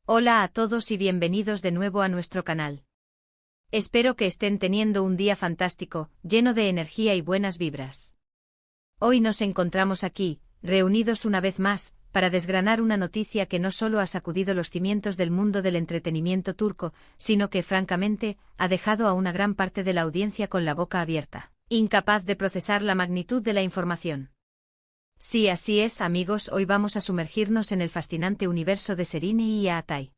Hola a todos y bienvenidos de nuevo a nuestro canal. Espero que estén teniendo un día fantástico, lleno de energía y buenas vibras. Hoy nos encontramos aquí, reunidos una vez más, para desgranar una noticia que no solo ha sacudido los cimientos del mundo del entretenimiento turco, sino que, francamente, ha dejado a una gran parte de la audiencia con la boca abierta, incapaz de procesar la magnitud de la información. Sí, así es, amigos, hoy vamos a sumergirnos en el fascinante universo de Serine y Aatay.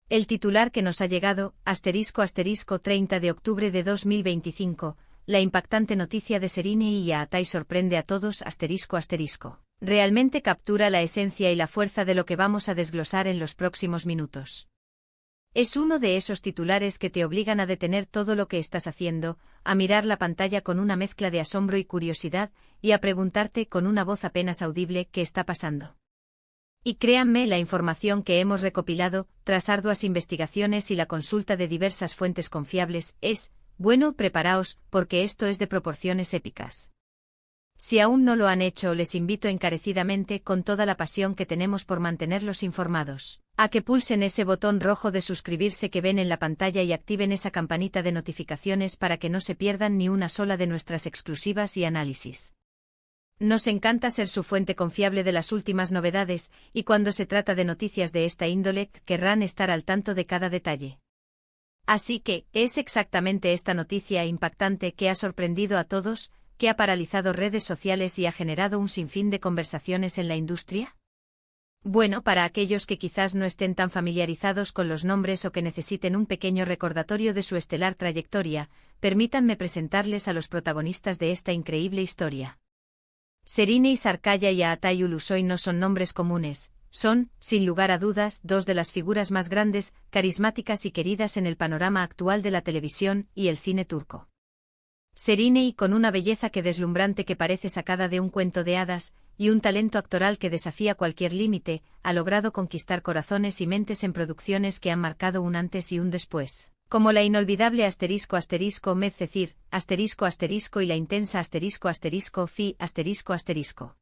El titular que nos ha llegado, ** 30 de octubre de 2025, la impactante noticia de Serine y Aatay sorprende a todos, **. Realmente captura la esencia y la fuerza de lo que vamos a desglosar en los próximos minutos. Es uno de esos titulares que te obligan a detener todo lo que estás haciendo, a mirar la pantalla con una mezcla de asombro y curiosidad, y a preguntarte con una voz apenas audible qué está pasando. Y créanme, la información que hemos recopilado, tras arduas investigaciones y la consulta de diversas fuentes confiables, bueno, preparaos, porque esto es de proporciones épicas. Si aún no lo han hecho, les invito encarecidamente, con toda la pasión que tenemos por mantenerlos informados, a que pulsen ese botón rojo de suscribirse que ven en la pantalla y activen esa campanita de notificaciones para que no se pierdan ni una sola de nuestras exclusivas y análisis. Nos encanta ser su fuente confiable de las últimas novedades, y cuando se trata de noticias de esta índole, querrán estar al tanto de cada detalle. Así que, ¿es exactamente esta noticia impactante que ha sorprendido a todos, que ha paralizado redes sociales y ha generado un sinfín de conversaciones en la industria? Bueno, para aquellos que quizás no estén tan familiarizados con los nombres o que necesiten un pequeño recordatorio de su estelar trayectoria, permítanme presentarles a los protagonistas de esta increíble historia. Serine Sarıkaya y Aatay Ulusoy no son nombres comunes, son, sin lugar a dudas, dos de las figuras más grandes, carismáticas y queridas en el panorama actual de la televisión y el cine turco. Serine, con una belleza que deslumbrante que parece sacada de un cuento de hadas, y un talento actoral que desafía cualquier límite, ha logrado conquistar corazones y mentes en producciones que han marcado un antes y un después, como la inolvidable *** Medcezir, *** y la intensa *** Fi, ***.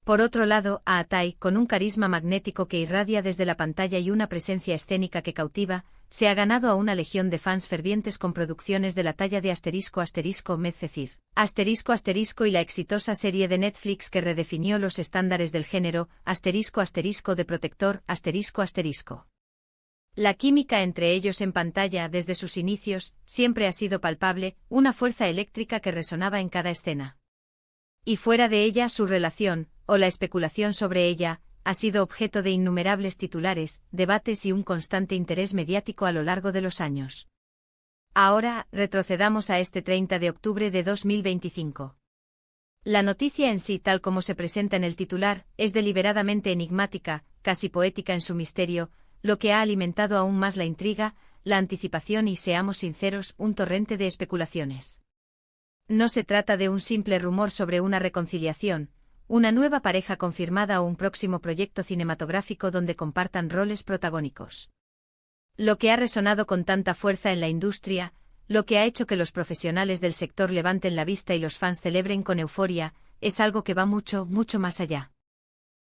Por otro lado, Aatay, con un carisma magnético que irradia desde la pantalla y una presencia escénica que cautiva, se ha ganado a una legión de fans fervientes con producciones de la talla de ** Medcezir, ** y la exitosa serie de Netflix que redefinió los estándares del género, ** de Protector, ***. La química entre ellos en pantalla desde sus inicios siempre ha sido palpable, una fuerza eléctrica que resonaba en cada escena. Y fuera de ella su relación, o la especulación sobre ella, ha sido objeto de innumerables titulares, debates y un constante interés mediático a lo largo de los años. Ahora, retrocedamos a este 30 de octubre de 2025. La noticia en sí, tal como se presenta en el titular, es deliberadamente enigmática, casi poética en su misterio, lo que ha alimentado aún más la intriga, la anticipación y, seamos sinceros, un torrente de especulaciones. No se trata de un simple rumor sobre una reconciliación, una nueva pareja confirmada o un próximo proyecto cinematográfico donde compartan roles protagónicos. Lo que ha resonado con tanta fuerza en la industria, lo que ha hecho que los profesionales del sector levanten la vista y los fans celebren con euforia, es algo que va mucho, mucho más allá.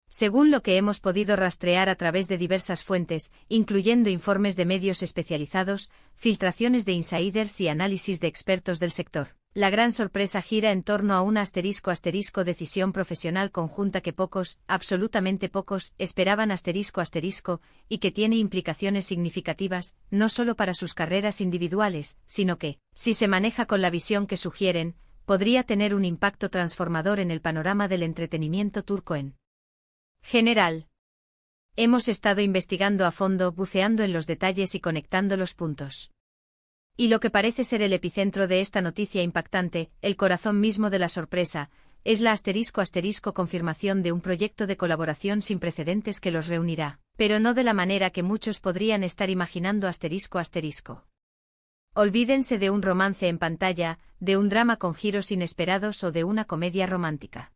Según lo que hemos podido rastrear a través de diversas fuentes, incluyendo informes de medios especializados, filtraciones de insiders y análisis de expertos del sector, la gran sorpresa gira en torno a una *** decisión profesional conjunta que pocos, absolutamente pocos, esperaban ***, y que tiene implicaciones significativas, no solo para sus carreras individuales, sino que, si se maneja con la visión que sugieren, podría tener un impacto transformador en el panorama del entretenimiento turco en general. Hemos estado investigando a fondo, buceando en los detalles y conectando los puntos. Y lo que parece ser el epicentro de esta noticia impactante, el corazón mismo de la sorpresa, es la ** confirmación de un proyecto de colaboración sin precedentes que los reunirá, pero no de la manera que muchos podrían estar imaginando ***. Olvídense de un romance en pantalla, de un drama con giros inesperados o de una comedia romántica.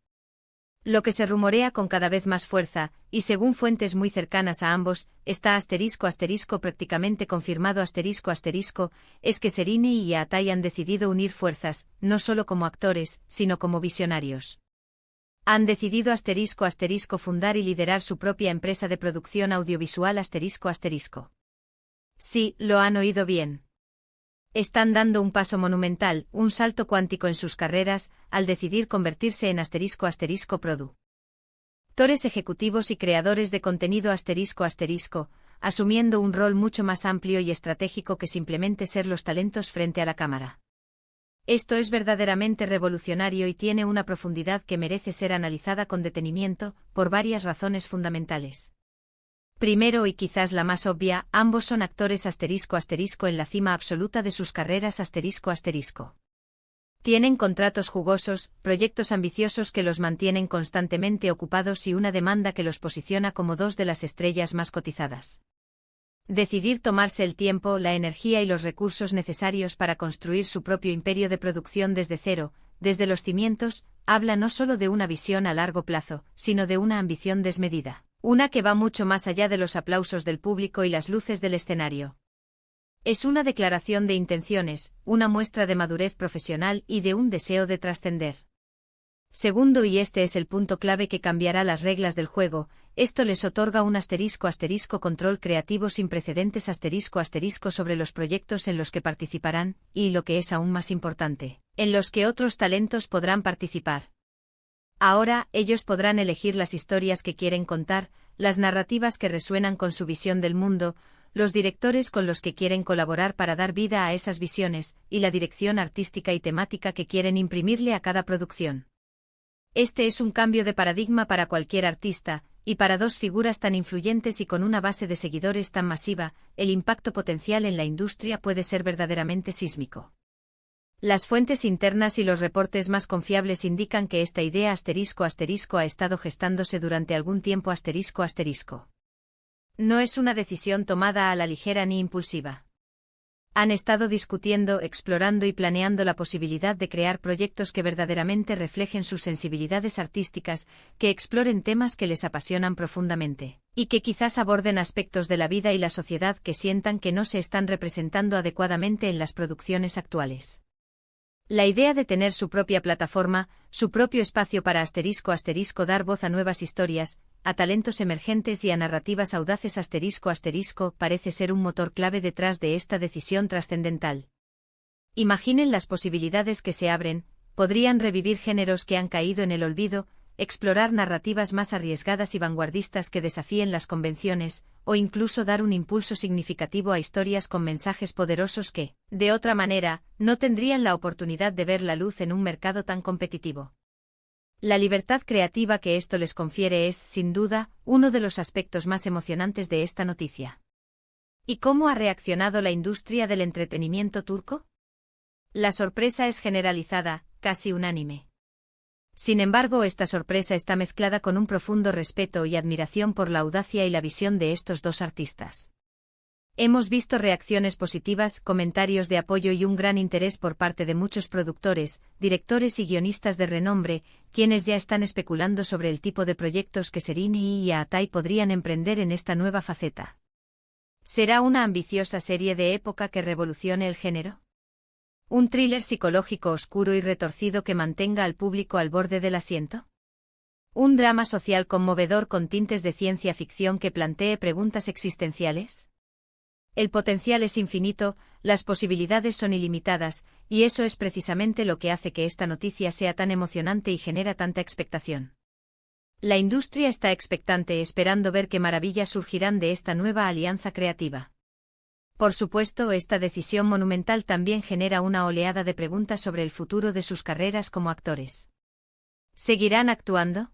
Lo que se rumorea con cada vez más fuerza, y según fuentes muy cercanas a ambos, está ** prácticamente ** es que Serine y Aatay han decidido unir fuerzas, no solo como actores, sino como visionarios. Han decidido fundar y liderar su propia empresa de producción audiovisual ***. Sí, lo han oído bien. Están dando un paso monumental, un salto cuántico en sus carreras, al decidir convertirse en productores ejecutivos y creadores de contenido ***, asumiendo un rol mucho más amplio y estratégico que simplemente ser los talentos frente a la cámara. Esto es verdaderamente revolucionario y tiene una profundidad que merece ser analizada con detenimiento, por varias razones fundamentales. Primero y quizás la más obvia, ambos son actores *** en la cima absoluta de sus carreras ***. Tienen contratos jugosos, proyectos ambiciosos que los mantienen constantemente ocupados y una demanda que los posiciona como dos de las estrellas más cotizadas. Decidir tomarse el tiempo, la energía y los recursos necesarios para construir su propio imperio de producción desde cero, desde los cimientos, habla no solo de una visión a largo plazo, sino de una ambición desmedida, una que va mucho más allá de los aplausos del público y las luces del escenario. Es una declaración de intenciones, una muestra de madurez profesional y de un deseo de trascender. Segundo, y este es el punto clave que cambiará las reglas del juego, esto les otorga un *** control creativo sin precedentes *** sobre los proyectos en los que participarán, y lo que es aún más importante, en los que otros talentos podrán participar. Ahora, ellos podrán elegir las historias que quieren contar, las narrativas que resuenan con su visión del mundo, los directores con los que quieren colaborar para dar vida a esas visiones, y la dirección artística y temática que quieren imprimirle a cada producción. Este es un cambio de paradigma para cualquier artista, y para dos figuras tan influyentes y con una base de seguidores tan masiva, el impacto potencial en la industria puede ser verdaderamente sísmico. Las fuentes internas y los reportes más confiables indican que esta idea *** ha estado gestándose durante algún tiempo ***. No es una decisión tomada a la ligera ni impulsiva. Han estado discutiendo, explorando y planeando la posibilidad de crear proyectos que verdaderamente reflejen sus sensibilidades artísticas, que exploren temas que les apasionan profundamente, y que quizás aborden aspectos de la vida y la sociedad que sientan que no se están representando adecuadamente en las producciones actuales. La idea de tener su propia plataforma, su propio espacio para ***, dar voz a nuevas historias, a talentos emergentes y a narrativas audaces ***, parece ser un motor clave detrás de esta decisión trascendental. Imaginen las posibilidades que se abren, podrían revivir géneros que han caído en el olvido, explorar narrativas más arriesgadas y vanguardistas que desafíen las convenciones, o incluso dar un impulso significativo a historias con mensajes poderosos que, de otra manera, no tendrían la oportunidad de ver la luz en un mercado tan competitivo. La libertad creativa que esto les confiere es, sin duda, uno de los aspectos más emocionantes de esta noticia. ¿Y cómo ha reaccionado la industria del entretenimiento turco? La sorpresa es generalizada, casi unánime. Sin embargo, esta sorpresa está mezclada con un profundo respeto y admiración por la audacia y la visión de estos dos artistas. Hemos visto reacciones positivas, comentarios de apoyo y un gran interés por parte de muchos productores, directores y guionistas de renombre, quienes ya están especulando sobre el tipo de proyectos que Serini y Atay podrían emprender en esta nueva faceta. ¿Será una ambiciosa serie de época que revolucione el género? ¿Un thriller psicológico oscuro y retorcido que mantenga al público al borde del asiento? ¿Un drama social conmovedor con tintes de ciencia ficción que plantee preguntas existenciales? El potencial es infinito, las posibilidades son ilimitadas, y eso es precisamente lo que hace que esta noticia sea tan emocionante y genera tanta expectación. La industria está expectante esperando ver qué maravillas surgirán de esta nueva alianza creativa. Por supuesto, esta decisión monumental también genera una oleada de preguntas sobre el futuro de sus carreras como actores. ¿Seguirán actuando?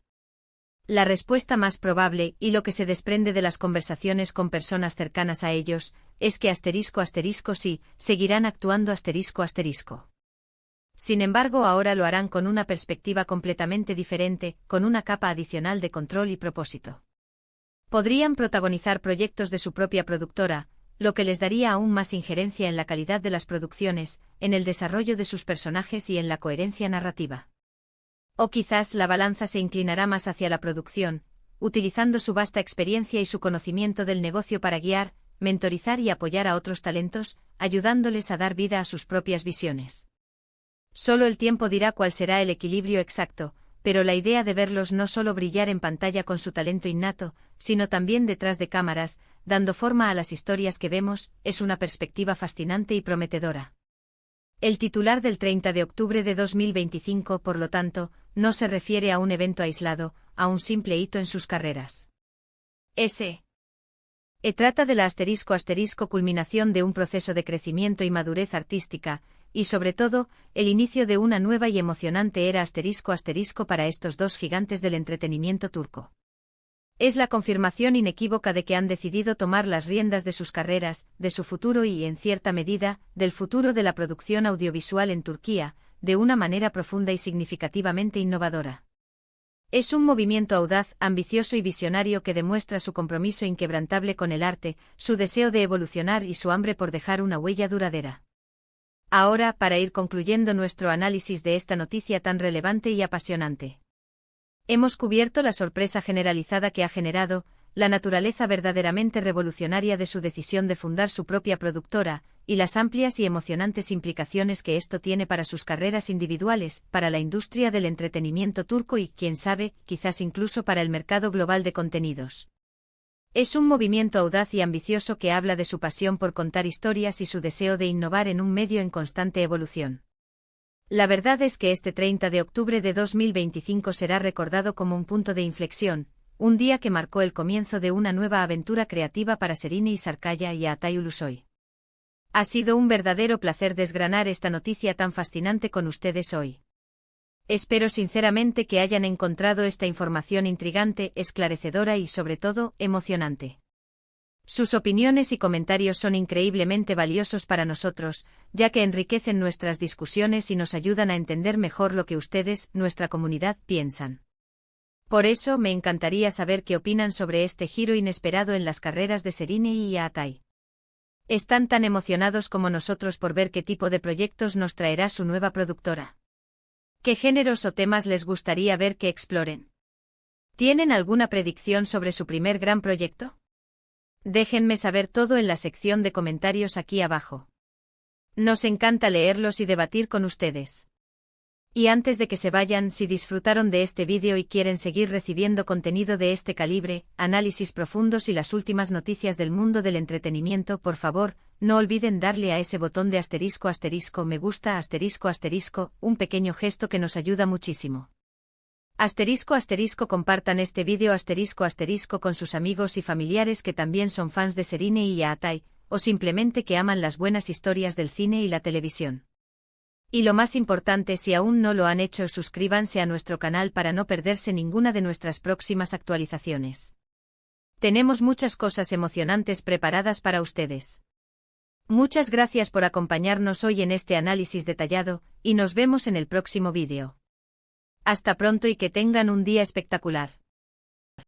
La respuesta más probable, y lo que se desprende de las conversaciones con personas cercanas a ellos, es que sí, seguirán actuando ***. Sin embargo, ahora lo harán con una perspectiva completamente diferente, con una capa adicional de control y propósito. Podrían protagonizar proyectos de su propia productora, lo que les daría aún más injerencia en la calidad de las producciones, en el desarrollo de sus personajes y en la coherencia narrativa. O quizás la balanza se inclinará más hacia la producción, utilizando su vasta experiencia y su conocimiento del negocio para guiar, mentorizar y apoyar a otros talentos, ayudándoles a dar vida a sus propias visiones. Solo el tiempo dirá cuál será el equilibrio exacto, pero la idea de verlos no solo brillar en pantalla con su talento innato, sino también detrás de cámaras, dando forma a las historias que vemos, es una perspectiva fascinante y prometedora. El titular del 30 de octubre de 2025, por lo tanto, no se refiere a un evento aislado, a un simple hito en sus carreras. Trata de la culminación de un proceso de crecimiento y madurez artística, y sobre todo, el inicio de una nueva y emocionante era para estos dos gigantes del entretenimiento turco. Es la confirmación inequívoca de que han decidido tomar las riendas de sus carreras, de su futuro y, en cierta medida, del futuro de la producción audiovisual en Turquía, de una manera profunda y significativamente innovadora. Es un movimiento audaz, ambicioso y visionario que demuestra su compromiso inquebrantable con el arte, su deseo de evolucionar y su hambre por dejar una huella duradera. Ahora, para ir concluyendo nuestro análisis de esta noticia tan relevante y apasionante. Hemos cubierto la sorpresa generalizada que ha generado, la naturaleza verdaderamente revolucionaria de su decisión de fundar su propia productora, y las amplias y emocionantes implicaciones que esto tiene para sus carreras individuales, para la industria del entretenimiento turco y, quién sabe, quizás incluso para el mercado global de contenidos. Es un movimiento audaz y ambicioso que habla de su pasión por contar historias y su deseo de innovar en un medio en constante evolución. La verdad es que este 30 de octubre de 2025 será recordado como un punto de inflexión, un día que marcó el comienzo de una nueva aventura creativa para Serine Sarıkaya y Atay Ulusoy. Ha sido un verdadero placer desgranar esta noticia tan fascinante con ustedes hoy. Espero sinceramente que hayan encontrado esta información intrigante, esclarecedora y, sobre todo, emocionante. Sus opiniones y comentarios son increíblemente valiosos para nosotros, ya que enriquecen nuestras discusiones y nos ayudan a entender mejor lo que ustedes, nuestra comunidad, piensan. Por eso me encantaría saber qué opinan sobre este giro inesperado en las carreras de Serine y Atay. ¿Están tan emocionados como nosotros por ver qué tipo de proyectos nos traerá su nueva productora? ¿Qué géneros o temas les gustaría ver que exploren? ¿Tienen alguna predicción sobre su primer gran proyecto? Déjenme saber todo en la sección de comentarios aquí abajo. Nos encanta leerlos y debatir con ustedes. Y antes de que se vayan, si disfrutaron de este vídeo y quieren seguir recibiendo contenido de este calibre, análisis profundos y las últimas noticias del mundo del entretenimiento, por favor, no olviden darle a ese botón de me gusta un pequeño gesto que nos ayuda muchísimo. Compartan este vídeo con sus amigos y familiares que también son fans de Serine y Atay, o simplemente que aman las buenas historias del cine y la televisión. Y lo más importante, si aún no lo han hecho, suscríbanse a nuestro canal para no perderse ninguna de nuestras próximas actualizaciones. Tenemos muchas cosas emocionantes preparadas para ustedes. Muchas gracias por acompañarnos hoy en este análisis detallado, y nos vemos en el próximo vídeo. Hasta pronto y que tengan un día espectacular.